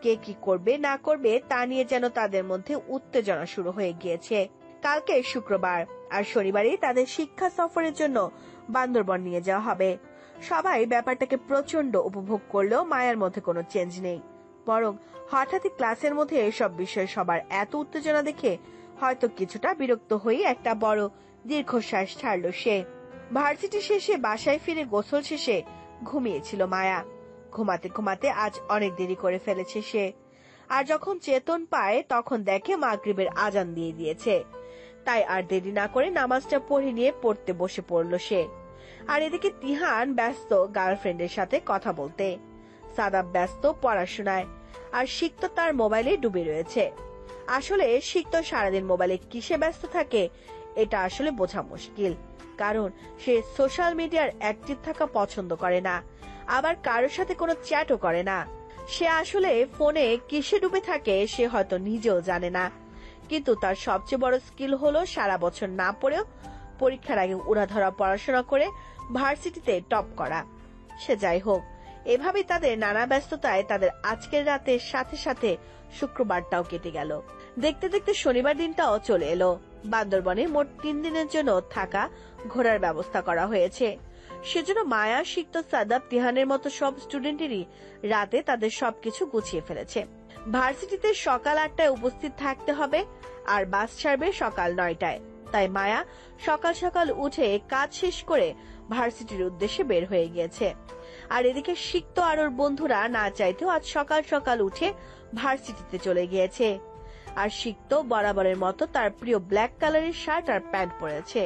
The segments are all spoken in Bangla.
কে কি করবে না করবে তা নিয়ে যেন তাদের মধ্যে উত্তেজনা শুরু হয়ে গিয়েছে। কালকে শুক্রবার, আর শনিবারই তাদের শিক্ষা সফরের জন্য বান্দরবন নিয়ে যাওয়া হবে। সবাই ব্যাপারটাকে প্রচন্ড উপভোগ করলেও মায়ার মধ্যে কোনো চেঞ্জ নেই, বরং হঠাৎই ক্লাসের মধ্যে এসব বিষয়ে সবার এত উত্তেজনা দেখে হয়তো কিছুটা বিরক্ত হয়ে একটা বড় দীর্ঘশ্বাস ছাড়ল সে। ভার্সিটি শেষে বাসায় ফিরে গোসল শেষে ঘুমিয়েছিল মায়া। ঘুমাতে ঘুমাতে আজ অনেক দেরি করে ফেলেছে সে। আর যখন চেতন পায় তখন দেখে মাগরিবের আজান দিয়ে দিয়েছে। তাই আর দেরি না করে নামাজটা পড়ে নিয়ে পড়তে বসে পড়ল সে। আর এদিকে তিহান ব্যস্ত গার্লফ্রেন্ডের সাথে কথা বলতে, সাদাব ব্যস্ত পড়াশোনায়, আর সিক্ত তার মোবাইলে ডুবে রয়েছে। আসলে সিক্ত সারাদিন মোবাইলে কিসে ব্যস্ত থাকে এটা আসলে বোঝা মুশকিল, কারণ সে সোশ্যাল মিডিয়ার অ্যাক্টিভ থাকা পছন্দ করে না, আবার কারোর সাথে কোনো চ্যাটও করে না। সে আসলে ফোনে কিসে ডুবে থাকে সে হয়তো নিজেও জানে না, কিন্তু তার সবচেয়ে বড় স্কিল হলো সারা বছর না পড়েও পরীক্ষার আগে উড়াধরা পড়াশোনা করে ভার্সিটিতে টপ করা। সে যাই হোক, এভাবেই তাদের নানা ব্যস্ততায় তাদের আজকের রাতের সাথে সাথে শুক্রবারটাও কেটে গেল। দেখতে দেখতে শনিবার দিনটাও চলে এলো। বান্দরবনে মোট 3 দিনের জন্য থাকা ঘোরার ব্যবস্থা করা হয়েছে। সেজন্য মায়া, সিক্ত, সাদাব, তিহানের মতো সব স্টুডেন্টেরই রাতে তাদের সবকিছু গুছিয়ে ফেলেছে। ভার্সিটিতে সকাল 8টায় উপস্থিত থাকতে হবে, আর বাস ছাড়বে সকাল 9টায়। তাই মায়া সকাল সকাল উঠে কাজ শেষ করে ভার্সিটির উদ্দেশ্যে বের হয়ে গিয়েছে। আর এদিকে সিক্ত আর ওর বন্ধুরা না চাইতেও আজ সকাল সকাল উঠে ভার্সিটিতে চলে গিয়েছে। আর সিক্ত বরাবরের মতো তার প্রিয় ব্ল্যাক কালারের শার্ট আর প্যান্ট পরেছে,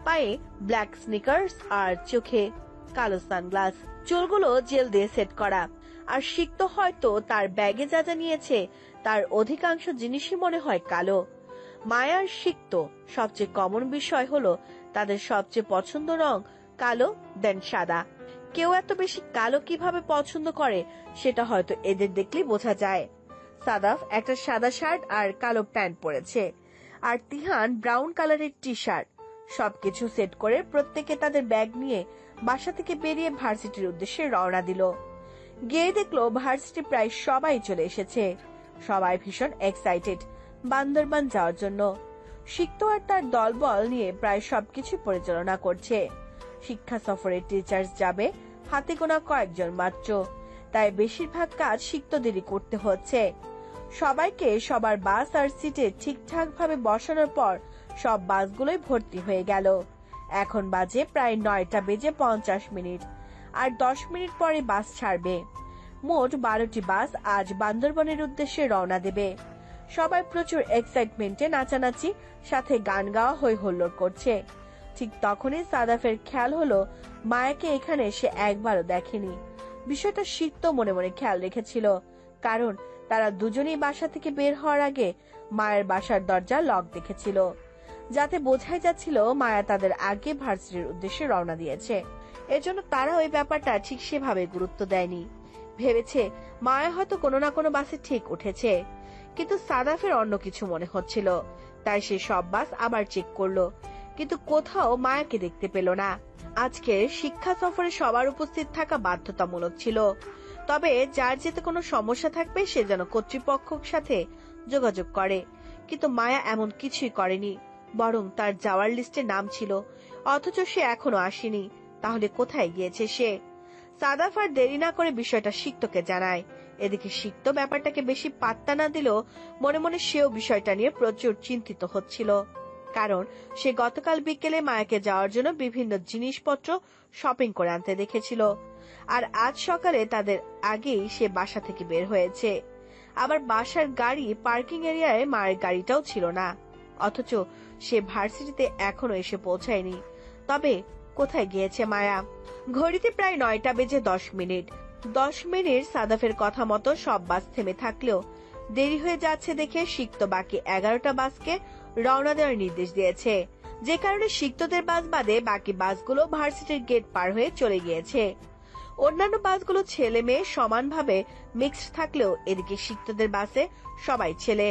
পায়ে ব্ল্যাক স্নিকার্স আর চোখে কালো সানগ্লাস, চুলগুলো জেল দিয়ে সেট করা। আর সিক্ত হয়তো তার ব্যাগে যা যা নিয়েছে তার অধিকাংশ জিনিসই মনে হয় কালো। মায়ার সিক্ত সবচেয়ে কমন বিষয় হলো তাদের সবচেয়ে পছন্দ রং কালো দেন সাদা। কেউ এত বেশি কালো কিভাবে পছন্দ করে সেটা হয়তো এদের দেখলেই বোঝা যায়। সাদাফ একটা সাদা শার্ট আর কালো প্যান্ট পরেছে, আর তিহান ব্রাউন কালারের টি শার্ট। সবকিছু সেট করে প্রত্যেকে তাদের ব্যাগ নিয়ে বাসা থেকে বেরিয়ে ভার্সিটির উদ্দেশ্যে রওনা দিল। গিয়ে দেখলো ভার্সিটি প্রায় সবাই চলে এসেছে। সবাই ভীষণ এক্সাইটেড বান্দরবান যাওয়ার জন্য। সিক্ত আর তার দলবল নিয়ে প্রায় সবকিছু পরিচালনা করছে। শিক্ষা সফরের টিচার্স যাবে হাতে গোনা কয়েকজন মাত্র, তাই বেশিরভাগ কাজ সিক্তদেরই করতে হচ্ছে। সবাইকে সবার বাস আর সিটে ঠিকঠাক ভাবে বসানোর পর সব বাসগুলোই ভর্তি হয়ে গেল। এখন বাজে প্রায় 9টা বেজে 50 মিনিট, আর 10 মিনিট পরে বাস ছাড়বে। মোট 12টি বাস আজ বান্দরবনের উদ্দেশ্যে রওনা দেবে। সবাই প্রচুর এক্সাইটমেন্টে নাচানাচি সাথে গান গাওয়া হই হল্লোড় করছে। ঠিক তখনই সাদাফের খেয়াল হলো মায়াকে এখানে সে একবারও দেখেনি। বিষয়টা সিক্ত মনে মনে খেয়াল রেখেছিল, কারণ তারা দুজনেই বাসা থেকে বের হওয়ার আগে মায়ের বাসার দরজা লক দেখেছিল, যাতে বোঝাই যাচ্ছিল মায়া তাদের আগে ভার্সিটির উদ্দেশ্যে রওনা দিয়েছে। এজন্য তারা ওই ব্যাপারটা ঠিক সেভাবে গুরুত্ব দেয়নি। ভেবেছে মায়া হয়তো কোনো না কোনো বাসে ঠিক উঠেছে, কিন্তু সাদাফের অন্য কিছু মনে হচ্ছিল। তাই সে সব বাস আবার চেক করলো, কিন্তু কোথাও মায়াকে দেখতে পেল না। আজকে শিক্ষা সফরে সবার উপস্থিত থাকা বাধ্যতামূলক ছিল, তবে যার যেতে কোনো সমস্যা থাকবে সে যেন কর্তৃপক্ষের সাথে যোগাযোগ করে। কিন্তু মায়া এমন কিছুই করেনি, বরং তার যাওয়ার লিস্টে নাম ছিল, অথচ সে এখনো আসেনি। তাহলে কোথায় গিয়েছে সে? সাদাফ আর দেরি না করে বিষয়টা সিক্তকে জানায়। এদিকে সিক্ত ব্যাপারটাকে বেশি পাত্তা না দিলেও মনে মনে সেও বিষয়টা নিয়ে প্রচুর চিন্তিত হচ্ছিল, কারণ সে গতকাল বিকেলে মায়াকে যাওয়ার জন্য বিভিন্ন জিনিসপত্র শপিং করে আনতে দেখেছিল। আর আজ সকালে তাদের আগেই সে বাসা থেকে বের হয়েছে। আবার বাসার গাড়ি পার্কিং এরিয়ায় মায়ের গাড়িটাও ছিল না, অথচ সে ভার্সিটিতে এখনো এসে পৌঁছায়নি। তবে কোথায় গিয়েছে মায়া? ঘড়িতে প্রায় 9টা বেজে 10 মিনিট। 10 মিনিট সাদাফের কথা মতো সব বাস থেমে থাকলেও দেরি হয়ে যাচ্ছে দেখে সিক্ত বাকি 11টা বাসকে রওনা দেওয়ার নির্দেশ দিয়েছে, যে কারণে সিক্তদের বাস বাদে বাকি বাসগুলো ভার্সিটির গেট পার হয়ে চলে গিয়েছে। অন্যান্য বাসগুলো ছেলে মেয়ে সমানভাবে মিক্সড থাকলেও এদিকে সিক্তদের বাসে সবাই ছেলে।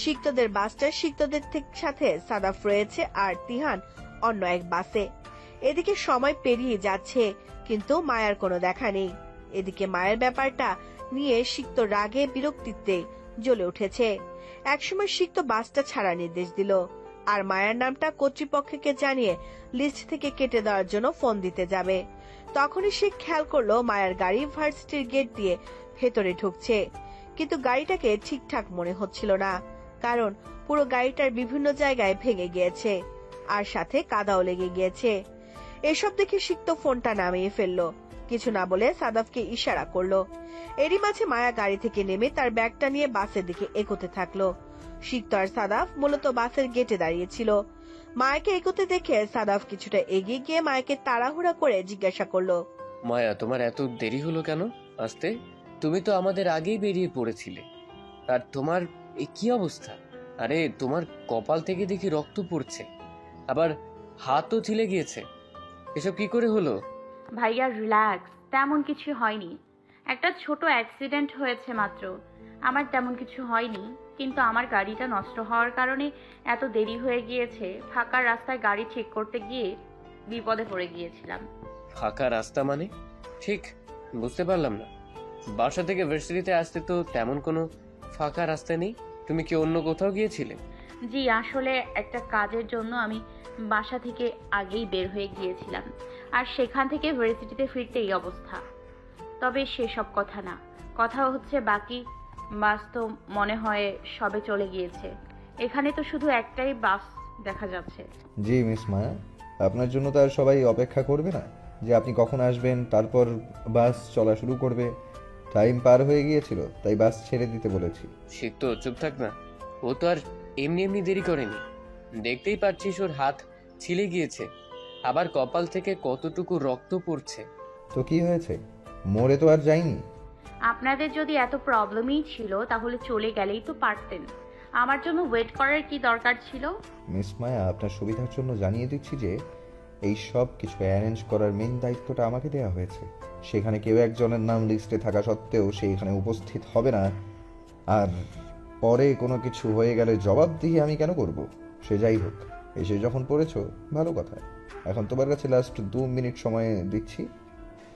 সিক্তদের বাসটা সিক্তদের সাথে সাদাফ রয়েছে, আর তিহান অন্য এক বাসে। এদিকে সময় পেরিয়ে যাচ্ছে, কিন্তু মায়ার কোনো দেখা নেই। এদিকে মায়ের ব্যাপারটা নিয়ে সিক্ত রাগে বিরক্তিতে জ্বলে উঠেছে। একসময় সিক্ত বাসটা ছাড়ার নির্দেশ দিল আর মায়ার নামটা কর্তৃপক্ষকে জানিয়ে লিস্ট থেকে কেটে দেওয়ার জন্য ফোন দিতে যাবে। তখনই সে খেয়াল করলো মায়ার গাড়ি ভার্সিটির গেট দিয়ে ভেতরে ঢুকছে, কিন্তু গাড়িটাকে ঠিকঠাক মনে হচ্ছিল না, কারণ পুরো গাড়িটার বিভিন্ন জায়গায় ভেঙে গিয়েছে আর সাথে কাদাও লেগে গিয়েছে। এসব দেখে সিক্ত ফোনটা নামিয়ে ফেললো, কিছু না বলে সাদাফকে ইশারা করলো। এরই মাঝে মায়া গাড়ি থেকে নেমে তার ব্যাগটা নিয়ে বাসের দিকে এগোতে থাকলো। সিক্ত আর সাদাফ মূলত বাসের গেটে দাঁড়িয়েছিল। মায়াকে এগোতে দেখে সাদাফ কিছুটা এগিয়ে গিয়ে মায়াকে তাড়াহুড়া করে জিজ্ঞাসা করলো, মায়া, তোমার এত দেরি হলো কেন আসতে? তুমি তো আমাদের আগেই বেরিয়ে পড়েছিলে, আর তোমার এই কি অবস্থা? আরে তোমার কপাল থেকে দেখি রক্ত পড়ছে, আবার হাতও ছিলে গিয়েছে, এসব কি করে হলো? ভাইয়া রিল্যাক্স, তেমন কিছু হয়নি, একটা ছোট অ্যাক্সিডেন্ট হয়েছে মাত্র। আমার তেমন কিছু হয়নি, কিন্তু আমার গাড়িটা নষ্ট হওয়ার কারণে এত দেরি হয়ে গিয়েছে। ফাঁকা রাস্তায় গাড়ি ঠিক করতে গিয়ে বিপদে পড়ে গিয়েছিলাম। ফাঁকা রাস্তা মানে? ঠিক বুঝতে পারলাম না। বাসা থেকে ভার্সিটিতে আসতে তো তেমন কোনো ফাঁকা রাস্তা নেই। তুমি কি অন্য কোথাও গিয়েছিলে? জি, আসলে একটা কাজের জন্য আমি বাসা থেকে আগেই বের হয়ে গিয়েছিলাম, আর সেখান থেকে ভার্সিটিতে ফিরতে এই অবস্থা। তবে সেসব কথা না, কথা হচ্ছে বাকি বাস তো মনে হয় সবে চলে গিয়েছে। এখানে তো শুধু একটাই বাস দেখা যাচ্ছে। জি মিস মায়া, আপনার জন্য তো আর সবাই অপেক্ষা করবে না যে আপনি কখন আসবেন, তারপর বাস চলা শুরু করবে। টাইম পার হয়ে গিয়েছিল, তাই বাস ছেড়ে দিতে বলেছি। সিক্ত, চুপ থাক না। ও তো আর এমনি এমনি দেরি করেনি। দেখতেই পাচ্ছিস ওর হাত ছিলে গিয়েছে, আবার কপাল থেকে কতটুকু রক্ত পড়ছে। তো কি হয়েছে? মরে তো আর যায়নি। আপনাদের যদি এত প্রবলেমই ছিল তাহলে চলে গেলেই তো পারতেন। আমার জন্য ওয়েট করার কি দরকার ছিল? মিস মায়া, আপনার সুবিধার জন্য জানিয়ে দিচ্ছি যে এই সব কিছু অ্যারেঞ্জ করার মেন দায়িত্বটা আমাকে দেওয়া হয়েছে। সেখানে কেউ একজনের নাম লিস্টে থাকা সত্ত্বেও সে এখানে উপস্থিত হবে না, আর পরে কোনো কিছু হয়ে গেলে জবাবদিহি আমি কেন করব? সে যাই হোক, এসে যখন পড়েছো ভালো কথা। এখন তোমার কাছে লাস্ট 2 মিনিট সময় দিচ্ছি।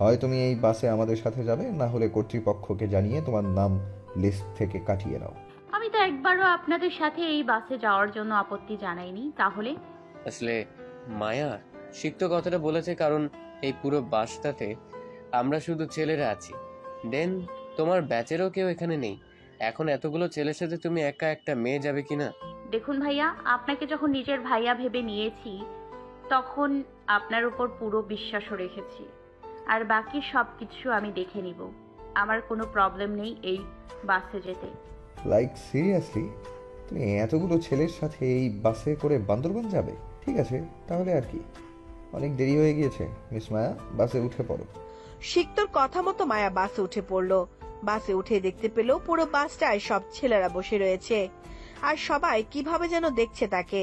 হয় তুমি এই বাসে আমাদের সাথে যাবে, না হলে কর্তৃপক্ষকে জানিয়ে তোমার নাম লিস্ট থেকে কাটিয়ে নাও। আমি তো একবারও আপনাদের সাথে এই বাসে যাওয়ার জন্য আপত্তি জানাইনি। তাহলে আসলে মায়া, সিক্ত কথাটা বলেছে কারণ এই পুরো বাসটাতে আমরা শুধু ছেলেরা আছি। দেন তোমার ব্যাচেরও কেউ এখানে নেই। এখন এতগুলো ছেলের সাথে তুমি একা একটা মেয়ে যাবে কিনা? দেখুন ভাইয়া, আপনাকে যখন নিজের ভাইয়া ভেবে নিয়েছি তখন আপনার উপর পুরো বিশ্বাসও রেখেছি, আর বাকি সব কিছু আমি দেখে নিব। আমার কোনো প্রবলেম নেই এই বাসে যেতে। লাইক সিরিয়াসলি, তুমি এতগুলো ছেলের সাথে এই বাসে করে বান্দরবান যাবে? ঠিক আছে, তাহলে আর কি, অনেক দেরি হয়ে গিয়েছে। মিস মায়া, বাসে উঠে পড়ো। সিক্তর কথা মতো মায়া বাসে উঠে পড়লো। বাসে উঠে দেখতে পেল পুরো বাসটায় সব ছেলেরা বসে রয়েছে, আর সবাই কিভাবে যেন দেখছে তাকে।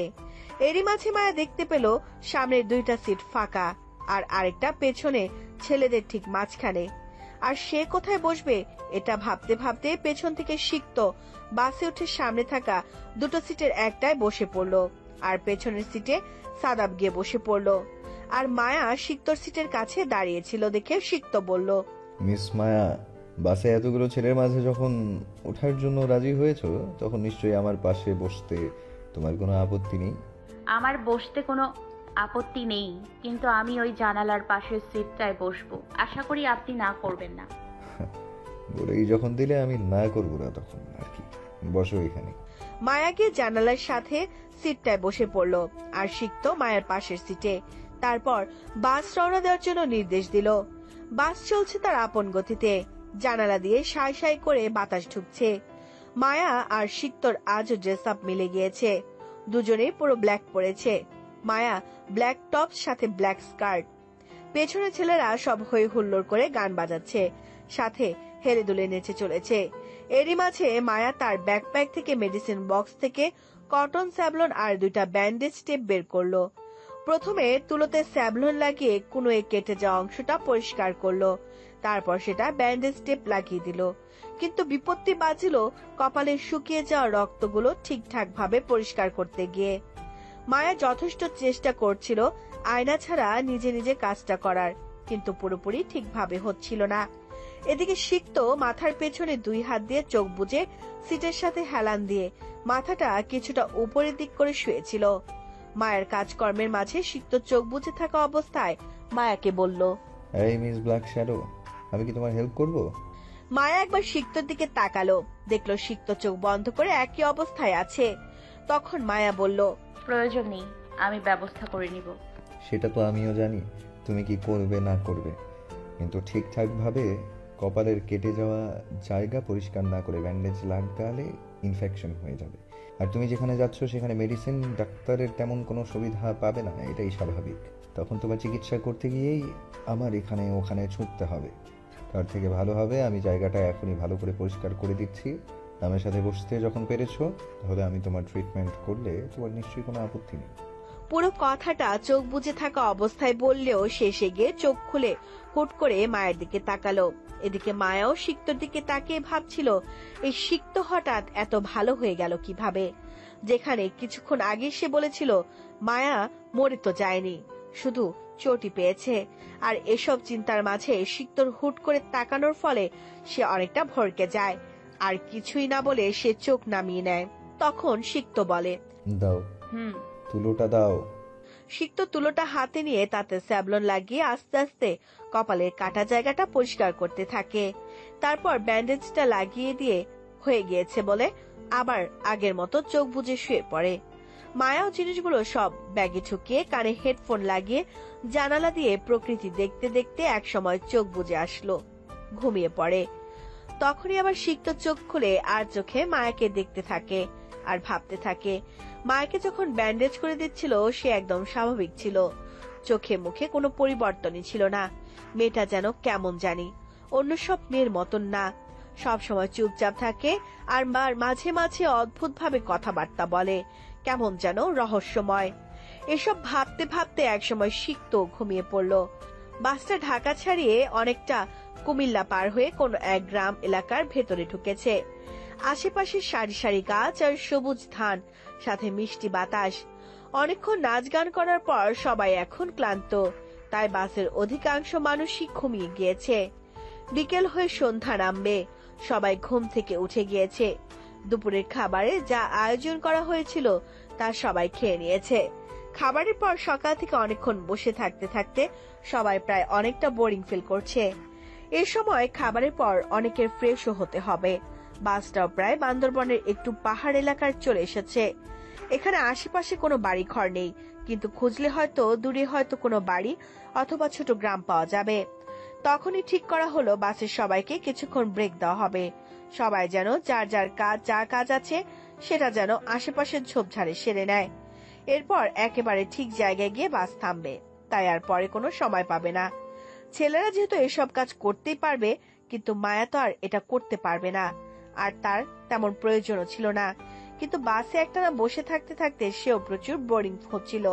এরই মাঝে মায়া দেখতে পেল সামনের 2টা সিট ফাঁকা, আর আরেকটা পেছনে ছেলেদের ঠিক মাঝখানে। আর সে কোথায় বসবে এটা ভাবতে ভাবতে পেছন থেকে সিক্ত বাসে উঠে সামনে থাকা 2টো সিটের একটায় বসে পড়লো, আর পেছনের সিটে সাদাব গিয়ে বসে পড়লো। আর মায়া সিক্তর সিটের কাছে দাঁড়িয়েছিল দেখে সিক্ত বলল, মিস মায়া, বাসে এতগুলো ছেলের মাঝে যখন ওঠার জন্য রাজি হয়েছো, তখন নিশ্চয়ই আমার পাশে বসতে তোমার কোনো আপত্তি নেই। আমার বসতে কোনো আপত্তি নেই, কিন্তু আমি ওই জানালার পাশের সিটটায় বসবো। আশা করি আপনি না করবেন না। বলেই যখন দিলে আমি না করবো না তখন আর কি। বসো এখানে। মায়া গিয়ে জানালার সাথে সিটটায় বসে পড়লো, আর সিক্ত মায়ের পাশের সিটে। তারপর বাস রওনা দেওয়ার জন্য নির্দেশ দিল। বাস চলছে তার আপন গতিতে, জানালা দিয়ে সাই সাই করে বাতাস ঢুকছে। মায়া আর সিক্তর আজও ড্রেস আপ মিলে গিয়েছে, দুজনেই পুরো ব্ল্যাক পরেছে। মায়া ব্ল্যাক টপ সাথে ব্ল্যাক স্কার্ট। পেছনে ছেলেরা সব হই হুল্লোড় করে গান বাজাচ্ছে, সাথে হেলে দুলে নেচে চলেছে। এরই মাঝে মায়া তার ব্যাকপ্যাক থেকে মেডিসিন বক্স থেকে কটন স্যাভলন আর 2টা ব্যান্ডেজ টেপ বের করলো। প্রথমে তুলোতে স্যাভলন লাগিয়ে কুনোয় কেটে যাওয়া অংশটা পরিষ্কার করলো, তারপর সেটা ব্যান্ডেজ টেপ লাগিয়ে দিল। কিন্তু বিপত্তি বাজিল কপালে শুকিয়ে যাওয়া রক্তগুলো ঠিকঠাক ভাবে পরিষ্কার করতে গিয়ে। মায়া যথেষ্ট চেষ্টা করছিল আয়না ছাড়া নিজে নিজে কাজটা করার, কিন্তু পুরোপুরি ঠিকভাবে হচ্ছিল না। এদিকে সিক্ত মাথার পেছনে 2 হাত দিয়ে চোখ বুজে সিটের সাথে হেলান দিয়ে মাথাটা কিছুটা উপরের দিক করে শুয়েছিল। মায়ের কাজকর্মের মাঝে সিক্ত চোখ বুজে থাকা অবস্থায় মায়াকে বলল, এই মিস ব্ল্যাক শ্যাডো, আমি কি তোমার হেল্প করব? মায়া একবার সিক্তর দিকে তাকালো, দেখলো সিক্ত চোখ বন্ধ করে একই অবস্থায় আছে। তখন মায়া বলল, প্রয়োজন নেই, আমি ব্যবস্থা করে নিব। সেটা তো আমিও জানি তুমি কি করবে না করবে, কিন্তু ঠিকঠাক ভাবে কপালের কেটে যাওয়া জায়গা পরিষ্কার না করে ব্যান্ডেজ লাগালে ইনফেকশন হয়ে যাবে। আর তুমি যেখানে যাচ্ছ সেখানে মেডিসিন ডাক্তারের তেমন কোনো সুবিধা পাবে না, এটাই স্বাভাবিক। তখন তোমার চিকিৎসা করতে গিয়েই আমার এখানে ওখানে ছুটতে হবে। তার থেকে ভালো হবে আমি জায়গাটা এখনই ভালো করে পরিষ্কার করে দিচ্ছি। আমার সাথে বসতে যখন পেরেছো, তাহলে আমি তোমার ট্রিটমেন্ট করলে তোমার নিশ্চয়ই কোনো আপত্তি নেই। পুরো কথাটা চোখ বুজে থাকা অবস্থায় বললেও শেষে গিয়ে চোখ খুলে হুট করে মায়ের দিকে তাকালো। এদিকে মায়াও সিক্তর দিকে তাকিয়ে ভাবছিল, এই সিক্ত হঠাৎ এত ভালো হয়ে গেল কিভাবে, যেখানে কিছুক্ষণ আগে সে বলেছিল মায়া মরে তো যায়নি, শুধু চোটই পেয়েছে। আর এসব চিন্তার মাঝে সিক্তর হুট করে তাকানোর ফলে সে অনেকটা ভড়কে যায়। আর কিছুই না বলে সে চোখ নামিয়ে নেয়। তখন সিক্ত বলে, দাও তুলোটা দাও। সিক্ত তুলোটা হাতে নিয়ে তাতে স্যাবলন লাগিয়ে আস্তে আস্তে কপালের কাটা জায়গাটা পরিষ্কার করতে থাকে। তারপর ব্যান্ডেজটা লাগিয়ে দিয়ে হয়ে গিয়েছে বলে আবার আগের মতো চোখ বুজে শুয়ে পড়ে। মায়াও জিনিসগুলো সব ব্যাগে ঢুকিয়ে কানে হেডফোন লাগিয়ে জানালা দিয়ে প্রকৃতি দেখতে দেখতে একসময় চোখ বুজে আসলো, ঘুমিয়ে পড়ে। তখনই আবার সিক্ত চোখ খুলে আর চোখে মায়াকে দেখতে থাকে আর ভাবতে থাকে। মায়াকে যখন ব্যান্ডেজ করে দিচ্ছিল সে একদম স্বাভাবিক ছিল, চোখে মুখে কোনো পরিবর্তনই ছিল না। মেয়েটা যেন কেমন জানি অন্য সব মেয়ের মতন না, সব সময় চুপচাপ থাকে আর মাঝে মাঝে অদ্ভুত ভাবে কথাবার্তা বলে, কেমন যেন রহস্যময়। এসব ভাবতে ভাবতে একসময় সিক্ত ঘুমিয়ে পড়ল। বাসটা ঢাকা ছাড়িয়ে অনেকটা কুমিল্লা পার হয়ে কোন এক গ্রাম এলাকার ভেতরে ঢুকেছে। আশেপাশে সারি সারি গাছ আর সবুজ ধান, সাথে মিষ্টি বাতাস। অনেকক্ষণ নাচ গান করার পর সবাই এখন ক্লান্ত, তাই বাসের অধিকাংশ মানুষই ঘুমিয়ে গিয়েছে। বিকেল হয়ে সন্ধ্যা নামবে, সবাই ঘুম থেকে উঠে গিয়েছে। দুপুরের খাবারে যা আয়োজন করা হয়েছিল তা সবাই খেয়ে নিয়েছে। খাবারের পর সকাল থেকে অনেকক্ষণ বসে থাকতে থাকতে সবাই প্রায় অনেকটা বোরিং ফিল করছে। এ সময় খাবারের পর অনেকের ফ্রেশও হতে হবে। বাসটাও প্রায় বান্দরবনের একটু পাহাড় এলাকার চলে এসেছে। এখানে আশেপাশে কোনো বাড়ি ঘর নেই, কিন্তু খুঁজলে হয়তো দূরে হয়তো কোনো বাড়ি অথবা ছোট গ্রাম পাওয়া যাবে। তখনই ঠিক করা হলো বাসের সবাইকে কিছুক্ষণ ব্রেক দেওয়া হবে। সবাই যেন যার যার কাজ আছে সেটা যেন আশেপাশের ঝোপঝাড়ে সেরে নেয়। এরপর একেবারে ঠিক জায়গায় গিয়ে বাস থামবে, তাই আর পরে কোনো সময় পাবে না। ছেলেরা যেহেতু এসব কাজ করতেই পারবে, কিন্তু মায়া তো আর এটা করতে পারবে না, আর তার তেমন প্রয়োজনও ছিল না। কিন্তু বাসে একটানা বসে থাকতে থাকতে সেও প্রচুর বোরিং হচ্ছিল,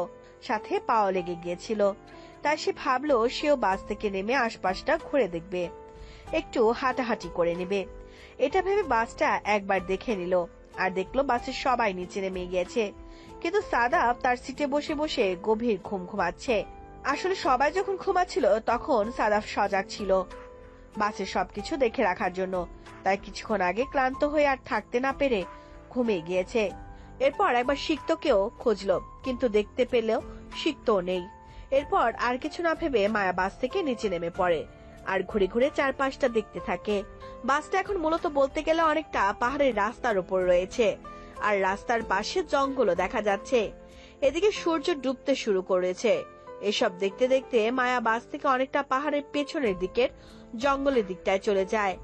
সাথে পাও লেগে গিয়েছিল। তাই সে ভাবলো সেও বাস থেকে নেমে আশপাশটা ঘুরে দেখবে, একটু হাঁটাহাঁটি করে নেবে। এটা ভেবে বাসটা একবার দেখে নিল, আর দেখলো বাসের সবাই নিচে নেমে গিয়েছে, কিন্তু সাদাব তার সিটে বসে বসে গভীর ঘুম ঘুমাচ্ছে। আসলে সবাই যখন ঘুমাচ্ছিল তখন সাদাব সজাগ ছিল বাসের সবকিছু দেখে রাখার জন্য, তাই কিছুক্ষণ আগে ক্লান্ত হয়ে আর থাকতে না পেরে ঘুমিয়ে গিয়েছে। এরপর একবার সিক্তকেও খুঁজলো, কিন্তু দেখতে পেলেও সিক্তও নেই। এরপর আর কিছু না ভেবে মায়া বাস থেকে নিচে নেমে পড়ে আর ঘুরে ঘুরে চারপাশটা দেখতে থাকে। বাসটা এখন মূলত বলতে গেলে অনেকটা পাহাড়ের রাস্তার উপর রয়েছে, আর রাস্তার পাশে জঙ্গলও দেখা যাচ্ছে। এদিকে সূর্য ডুবতে শুরু করেছে। এসব দেখতে দেখতে মায়া বাস থেকে অনেকটা পাহাড়ের পেছনের দিকের জঙ্গলের দিকটায় চলে যায়।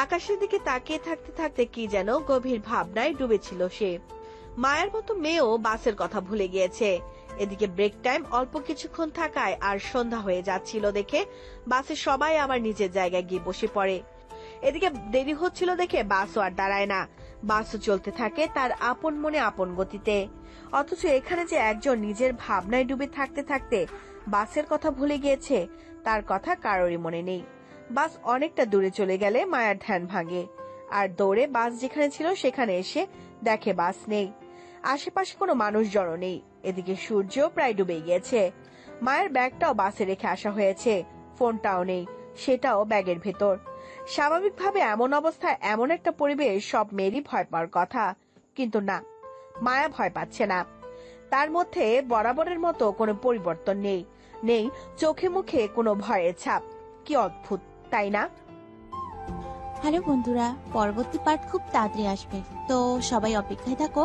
আকাশের দিকে তাকিয়ে থাকতে থাকতে কি যেন গভীর ভাবনায় ডুবেছিল সে। মায়ের মতো মেয়েও বাসের কথা ভুলে গিয়েছে। এদিকে ব্রেক টাইম অল্প কিছুক্ষণ থাকায় আর সন্ধ্যা হয়ে যাচ্ছিল দেখে বাসে সবাই আবার নিজের জায়গায় গিয়ে বসে পড়ে। এদিকে দেরি হচ্ছিল দেখে বাসও আর দাঁড়ায় না, বাসও চলতে থাকে তার আপন মনে আপন গতিতে। অথচ এখানে যে একজন নিজের ভাবনায় ডুবে থাকতে থাকতে বাসের কথা ভুলে গিয়েছে, তার কথা কারোরই মনে নেই। বাস অনেকটা দূরে চলে গেলে মায়ার ধ্যান ভাঙে, আর দৌড়ে বাস যেখানে ছিল সেখানে এসে দেখে বাস নেই, আশেপাশে কোনো মানুষজনও নেই। এদিকে সূর্য প্রায় ডুবে গিয়েছে। মায়ের ব্যাগটাও বাসে রেখে আসা হয়েছে, ফোনটাও নেই, সেটাও ব্যাগের ভেতর। স্বাভাবিকভাবে এমন অবস্থায় এমন একটা পরিবেশ সব মেয়েরই ভয় পাওয়ার কথা, কিন্তু না, মায়া ভয় পাচ্ছে না। তার মধ্যে বরাবরের মতো কোনো পরিবর্তন নেই, নেই চোখে মুখে কোনো ভয়ের ছাপ। কি অদ্ভুত, তাই না? হ্যালো বন্ধুরা, পরবর্তী পার্ট খুব তাড়াতাড়ি আসবে, তো সবাই অপেক্ষায় থাকো।